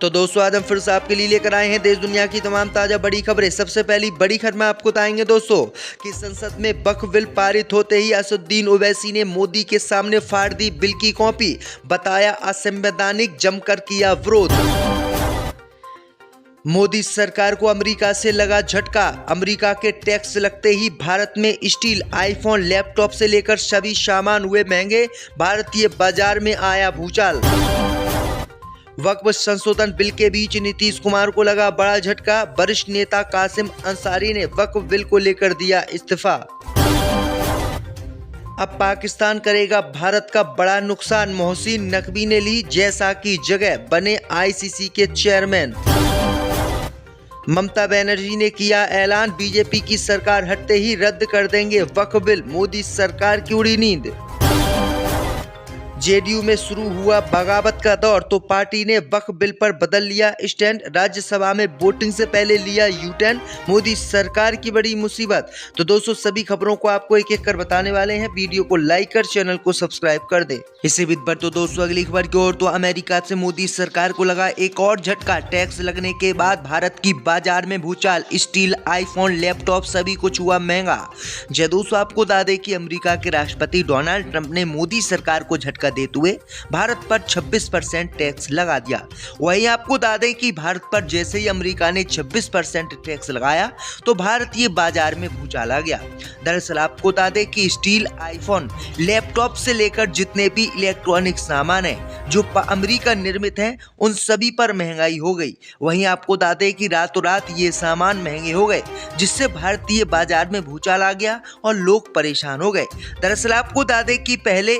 तो दोस्तों आज हम फिर से आपके लिए लेकर आए हैं देश दुनिया की तमाम ताजा बड़ी खबरें। सबसे पहली बड़ी खबर में आपको बताएंगे दोस्तों कि संसद में वक्फ बिल पारित होते ही असदुद्दीन ओवैसी ने मोदी के सामने फाड़ दी बिल की कॉपी, बताया असंवैधानिक, जमकर किया विरोध। मोदी सरकार को अमेरिका से लगा झटका। अमेरिका के टैक्स लगते ही भारत में स्टील, आईफोन, लैपटॉप से लेकर सभी सामान हुए महंगे। भारतीय बाजार में आया भूचाल। वक्फ संशोधन बिल के बीच नीतीश कुमार को लगा बड़ा झटका। वरिष्ठ नेता कासिम अंसारी ने वक्फ बिल को लेकर दिया इस्तीफा। अब पाकिस्तान करेगा भारत का बड़ा नुकसान। मोहसिन नकवी ने ली जैसा की जगह, बने आईसीसी के चेयरमैन। ममता बनर्जी ने किया ऐलान, बीजेपी की सरकार हटते ही रद्द कर देंगे वक्फ बिल। मोदी सरकार की उड़ी नींद। जेडीयू में शुरू हुआ बगावत का दौर, तो पार्टी ने वक्फ बिल पर बदल लिया स्टैंड। राज्यसभा में वोटिंग से पहले लिया यू टर्न। मोदी सरकार की बड़ी मुसीबत। तो दोस्तों सभी खबरों को आपको एक एक कर बताने वाले हैं। वीडियो को लाइक कर चैनल को सब्सक्राइब कर दे। इसी बीच पर तो दोस्तों अगली खबर की ओर, तो अमेरिका से मोदी सरकार को लगा एक और झटका। टैक्स लगने के बाद भारत की बाजार में भूचाल। स्टील, आईफोन, लैपटॉप सभी कुछ हुआ महंगा। जय दोस्तों आपको बता दें कि अमेरिका के राष्ट्रपति डोनाल्ड ट्रंप ने मोदी सरकार को झटका देते हुए भारत पर 26% टैक्स लगा दिया। वहीं आपको बता दें कि भारत पर जैसे ही अमेरिका ने 26% टैक्स लगाया तो भारतीय बाजार में भूचाल आ गया। दरअसल आपको बता दें कि स्टील, आईफोन, लैपटॉप से लेकर जितने भी इलेक्ट्रॉनिक सामान है जो अमेरिका निर्मित हैं उन सभी पर महंगाई हो गई। वहीं आपको बता दें कि रातों रात ये सामान महंगे हो गए, जिससे भारतीय बाजार में भूचाल आ गया और लोग परेशान हो गए। दरअसल आपको बता दें कि पहले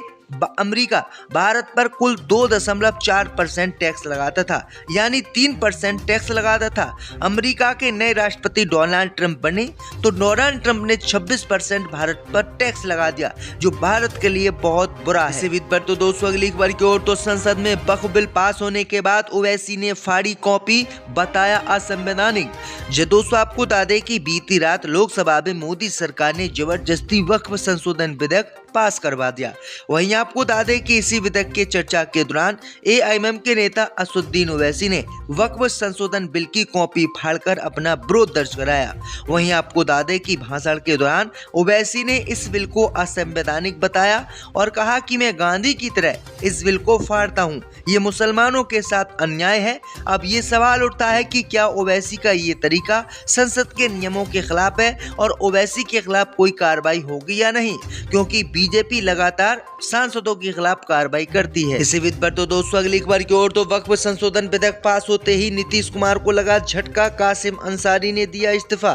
अमेरिका भारत पर कुल 2.4% टैक्स लगाता था, यानी 3% टैक्स लगाता था। अमेरिका के नए राष्ट्रपति डोनाल्ड ट्रंप बने तो डोनाल्ड ट्रंप ने 26% भारत पर टैक्स लगा दिया, जो भारत के लिए बहुत बुरा है। इसी बीच पर तो दोस्तों अगली खबर की ओर, तो संसद में वक्फ बिल पास होने के बाद ओवैसी ने फाड़ी कॉपी, बताया असंवैधानिक। जो दोस्तों आपको बता दें कि बीती रात लोकसभा में मोदी सरकार ने जबरदस्ती वक्फ संशोधन विधेयक पास करवा दिया। वहीं आपको बता दें कि इसी विधेयक के चर्चा के दौरान एआईएमएम के नेता असदुद्दीन ओवैसी ने वक्फ संशोधन बिल की कॉपी फाड़कर अपना विरोध दर्ज कराया। वहीं आपको बता दें कि भाषण के दौरान ओवैसी ने इस बिल को असंवैधानिक बताया और कहा कि मैं गांधी की तरह इस बिल को फाड़ता हूं, ये मुसलमानों के साथ अन्याय है। अब ये सवाल उठता है कि क्या ओवैसी का ये तरीका संसद के नियमों के खिलाफ है और ओवैसी के खिलाफ कोई कार्रवाई होगी या नहीं, क्योंकि बीजेपी लगातार सांसदों के खिलाफ कार्रवाई करती है। इसी बीच पर तो दोस्तों अगली खबर की ओर, तो वक्फ संशोधन विधेयक पास होते ही नीतीश कुमार को लगा झटका। कासिम अंसारी ने दिया इस्तीफा।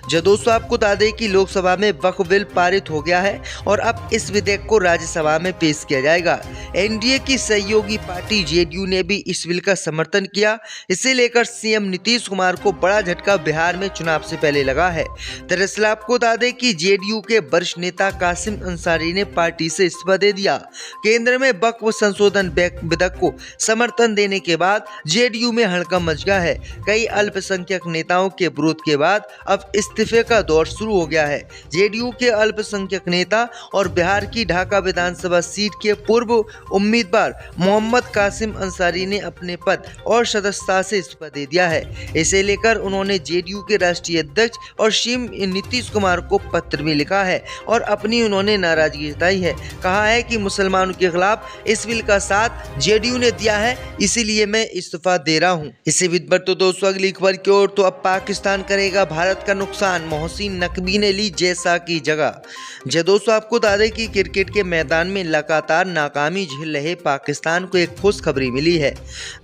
जो दोस्तों आपको बता दें कि लोकसभा में वक्फ बिल पारित हो गया है और अब इस विधेयक को राज्यसभा में पेश किया जाएगा। एनडीए की सहयोगी पार्टी जेडीयू ने भी इस बिल का समर्थन किया। इसे लेकर सीएम नीतीश कुमार को बड़ा झटका बिहार में चुनाव से पहले लगा है। दरअसल आपको बता दें कि जेडीयू के वरिष्ठ नेता कासिम अंसारी ने पार्टी से इस्तीफा दे दिया। केंद्र में वक्फ संशोधन विधेयक को समर्थन देने के बाद जेडीयू में हड़कंप मच गया है। कई अल्पसंख्यक नेताओं के विरोध के बाद अब इस्तीफे का दौर शुरू हो गया है। जेडीयू के अल्पसंख्यक नेता और बिहार की ढाका विधानसभा सीट के पूर्व उम्मीदवार मोहम्मद कासिम अंसारी ने अपने पद और सदस्यता से इस्तीफा दे दिया है। इसे लेकर उन्होंने जेडीयू के राष्ट्रीय अध्यक्ष और सीएम नीतीश कुमार को पत्र भी लिखा है और अपनी उन्होंने नाराजगी जताई है। कहा है कि मुसलमानों के खिलाफ इस बिल का साथ जेडीयू ने दिया है, इसीलिए मैं इस्तीफा दे रहा हूं। इसी बीच पर तो दोस्तों अगली खबर की ओर, तो अब पाकिस्तान करेगा भारत का नुकसान। मोहसिन नकवी ने ली जैसा की जगह। जो दोस्तों आपको बता दें कि क्रिकेट के मैदान में लगातार नाकामी झेल रहे पाकिस्तान को एक खुशखबरी मिली है।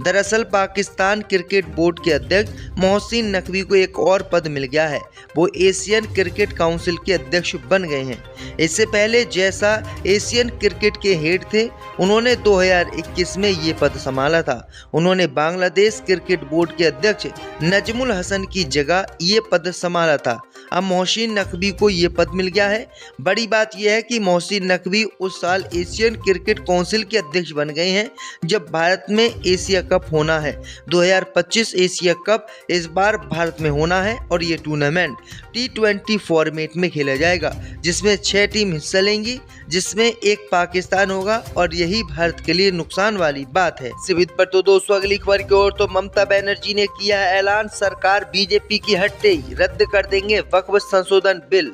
दरअसल पाकिस्तान क्रिकेट बोर्ड के अध्यक्ष मोहसिन नकवी को एक और पद मिल गया है। वो एशियन क्रिकेट काउंसिल के अध्यक्ष बन गए हैं। इससे पहले जैसा एशियन क्रिकेट के हेड थे, उन्होंने 2021 में ये पद संभाला था। उन्होंने बांग्लादेश क्रिकेट बोर्ड के अध्यक्ष नजमुल हसन की जगह ये पद संभाला था। अब मोहसिन नकवी को ये पद मिल गया है। बड़ी बात यह है कि मोहसिन नकवी उस साल एशियन क्रिकेट काउंसिल के अध्यक्ष बन गए हैं जब भारत में एशिया कप होना है। 2025 एशिया कप इस बार भारत में होना है और ये टूर्नामेंट T20 फॉर्मेट में खेला जाएगा, जिसमें 6 टीम हिस्सा लेंगी। चलेंगी जिसमें एक पाकिस्तान होगा और यही भारत के लिए नुकसान वाली बात है। सिवित पर तो दोस्तों अगली खबर की ओर तो ममता बनर्जी ने किया है ऐलान, सरकार बीजेपी की हटते ही रद्द कर देंगे वक्फ संशोधन बिल।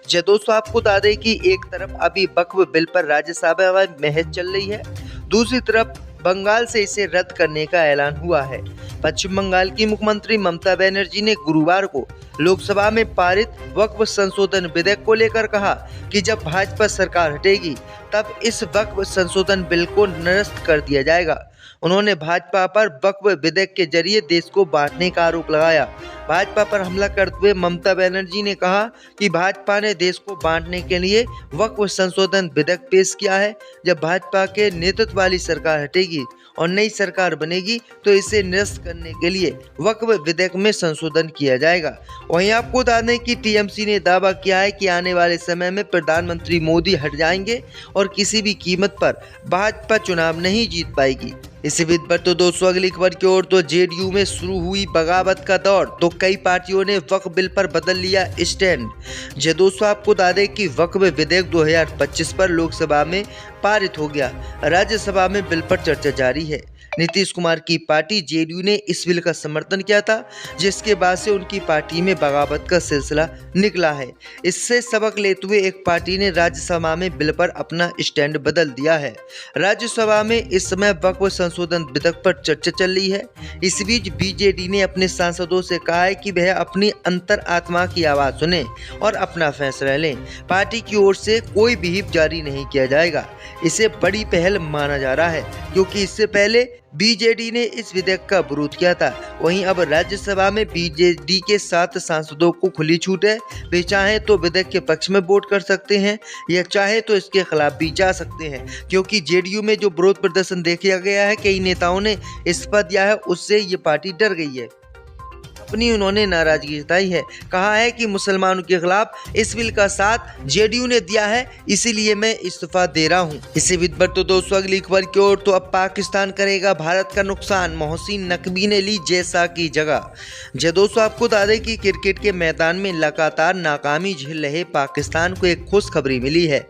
जो दोस्तों आपको बता दें कि एक तरफ अभी वक्फ बिल पर राज्यसभा में बहस चल रही है, दूसरी तरफ बंगाल से इसे रद्द करने का ऐलान हुआ है। पश्चिम बंगाल की मुख्यमंत्री ममता बनर्जी ने गुरुवार को लोकसभा में पारित वक्फ संशोधन विधेयक को लेकर कहा कि जब भाजपा सरकार हटेगी तब इस वक्फ संशोधन बिल को निरस्त कर दिया जाएगा। उन्होंने भाजपा पर वक्फ विधेयक के जरिए देश को बांटने का आरोप लगाया। भाजपा पर हमला करते हुए ममता बनर्जी ने कहा कि भाजपा ने देश को बांटने के लिए वक्फ संशोधन विधेयक पेश किया है। जब भाजपा के नेतृत्व वाली सरकार हटेगी और नई सरकार बनेगी तो इसे निरस्त करने के लिए वक्फ विधेयक में संशोधन किया जाएगा। वहीं आपको बता दें कि टीएमसी ने दावा किया है कि आने वाले समय में प्रधानमंत्री मोदी हट जाएंगे और किसी भी कीमत पर भाजपा चुनाव नहीं जीत पाएगी। इसी बीच पर तो दोस्तों अगली खबर की ओर तो जेडीयू में शुरू हुई बगावत का दौर, तो कई पार्टियों ने वक्फ बिल पर बदल लिया स्टैंड। जो दोस्तों आपको बता दें कि वक्फ विधेयक 2025 पर लोकसभा में पारित हो गया, राज्यसभा में बिल पर चर्चा जारी है। नीतीश कुमार की पार्टी जेडीयू ने इस बिल का समर्थन किया था, जिसके बाद से उनकी पार्टी में बगावत का सिलसिला निकला है। इससे सबक लेते हुए एक पार्टी ने राज्यसभा में बिल पर अपना स्टैंड बदल दिया है। राज्यसभा में इस समय वक्फ संशोधन विधेयक पर चर्चा चल रही है। इस बीच बीजेडी ने अपने सांसदों से कहा है कि वह अपनी अंतर आत्मा की आवाज सुने और अपना फैसला लें। पार्टी की ओर से कोई भी व्हिप जारी नहीं किया जाएगा। इसे बड़ी पहल माना जा रहा है, क्योंकि इससे पहले बीजेडी ने इस विधेयक का विरोध किया था। वहीं अब राज्यसभा में बीजेडी के 7 सांसदों को खुली छूट है। वे चाहे तो विधेयक के पक्ष में वोट कर सकते हैं या चाहे तो इसके खिलाफ भी जा सकते हैं, क्योंकि जेडीयू में जो विरोध प्रदर्शन देखा गया है, कई नेताओं ने इस्तीफा दिया है, उससे ये पार्टी डर गई है। अपनी उन्होंने नाराजगी जताई है, कहा है कि मुसलमानों के खिलाफ इस बिल का साथ जेडीयू ने दिया है, इसीलिए मैं इस्तीफा दे रहा हूं। इसी बीच पर तो दोस्तों अगली खबर की ओर तो अब पाकिस्तान करेगा भारत का नुकसान, मोहसिन नकवी ने ली जैसा की जगह। जो दोस्तों आपको बता दें कि क्रिकेट के मैदान में लगातार नाकामी झेल रहे पाकिस्तान को एक खुशखबरी मिली है।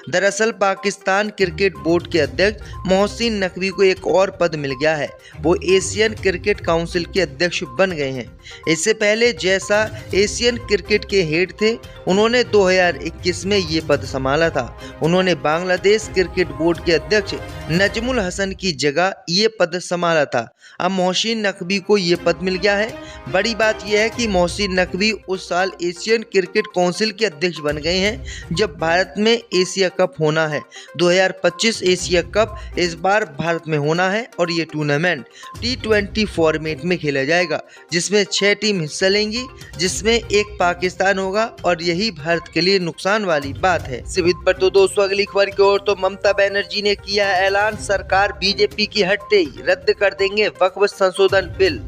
दरअसल पाकिस्तान क्रिकेट बोर्ड के अध्यक्ष मोहसिन नकवी को एक और पद मिल गया है। वो एशियन क्रिकेट काउंसिल के अध्यक्ष बन गए हैं। इससे पहले जैसा एशियन क्रिकेट के हेड थे, उन्होंने 2021 में ये पद संभाला था। उन्होंने बांग्लादेश क्रिकेट बोर्ड के अध्यक्ष नजमुल हसन की जगह ये पद संभाला था। अब मोहसिन नकवी को ये पद मिल गया है। बड़ी बात यह है कि मोहसिन नकवी उस साल एशियन क्रिकेट काउंसिल के अध्यक्ष बन गए हैं जब भारत में एशिया कप होना है। 2025 एशिया कप इस बार भारत में होना है और ये टूर्नामेंट T20 फॉर्मेट में खेला जाएगा, जिसमें 6 टीम हिस्सा लेंगी, जिसमें एक पाकिस्तान होगा और यही भारत के लिए नुकसान वाली बात है। सिवित पर तो दोस्तों अगली खबर की ओर तो ममता बनर्जी ने किया ऐलान, सरकार बीजेपी की हटते ही रद्द कर देंगे वक्फ संशोधन बिल।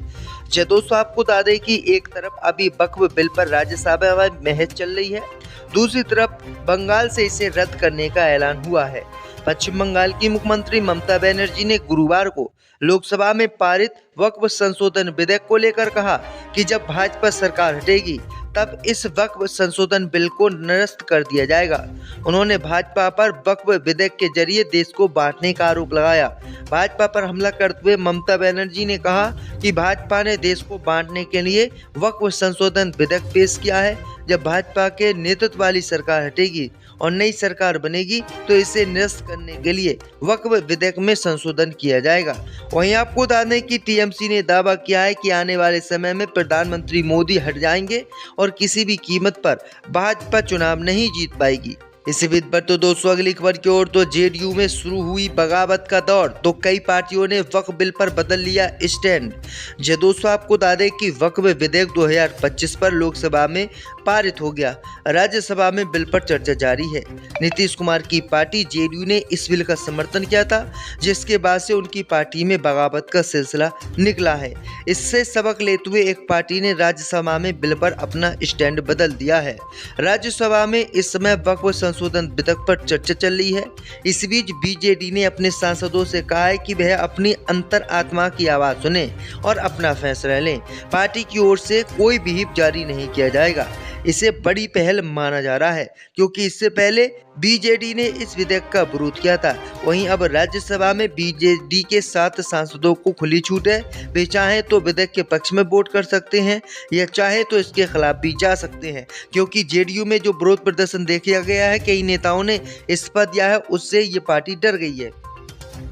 जो दोस्तों आपको बता दें कि एक तरफ अभी वक्फ बिल पर राज्यसभा में बहस चल रही है, दूसरी तरफ बंगाल से इसे रद्द करने का ऐलान हुआ है। पश्चिम बंगाल की मुख्यमंत्री ममता बनर्जी ने गुरुवार को लोकसभा में पारित वक्फ संशोधन विधेयक को लेकर कहा कि जब भाजपा सरकार हटेगी तब इस वक्फ संशोधन बिल को निरस्त कर दिया जाएगा। उन्होंने भाजपा पर वक्फ विधेयक के जरिए देश को बांटने का आरोप लगाया। भाजपा पर हमला करते हुए ममता बनर्जी ने कहा कि भाजपा ने देश को बांटने के लिए वक्फ संशोधन विधेयक पेश किया है। जब भाजपा के नेतृत्व वाली सरकार हटेगी और नई सरकार बनेगी तो इसे निरस्त करने के लिए वक्फ विधेयक में संशोधन किया जाएगा। वहीं आपको बता दें कि टीएमसी ने दावा किया है कि आने वाले समय में प्रधानमंत्री मोदी हट जाएंगे और किसी भी कीमत पर भाजपा चुनाव नहीं जीत पाएगी। इसी बीच पर तो दोस्तों अगली खबर की ओर तो जेडीयू में शुरू हुई बगावत का दौर, तो कई पार्टियों ने वक्फ बिल पर बदल लिया स्टैंड। जो दोस्तों आपको बता दें कि वक्फ विधेयक 2025 पर लोकसभा में पारित हो गया, राज्यसभा में बिल पर चर्चा जारी है। नीतीश कुमार की पार्टी जेडीयू ने इस बिल का समर्थन किया था, जिसके बाद से उनकी पार्टी में बगावत का सिलसिला निकला है। इससे सबक लेते हुए एक पार्टी ने राज्यसभा में बिल पर अपना स्टैंड बदल दिया है। राज्यसभा में इस समय वक्फ संशोधन विधेयक पर चर्चा चल रही है। इस बीच बीजेडी ने अपने सांसदों से कहा है कि वह अपनी अंतर आत्मा की आवाज सुने और अपना फैसला लें। पार्टी की ओर से कोई भी व्हिप जारी नहीं किया जाएगा। इसे बड़ी पहल माना जा रहा है, क्योंकि इससे पहले बीजेडी ने इस विधेयक का विरोध किया था। वहीं अब राज्यसभा में बीजेडी के 7 सांसदों को खुली छूट है। वे चाहे तो विधेयक के पक्ष में वोट कर सकते हैं या चाहे तो इसके खिलाफ भी जा सकते हैं, क्योंकि जेडीयू में जो विरोध प्रदर्शन देखा गया है, कई नेताओं ने इस्तीफा दिया है, उससे ये पार्टी डर गई है।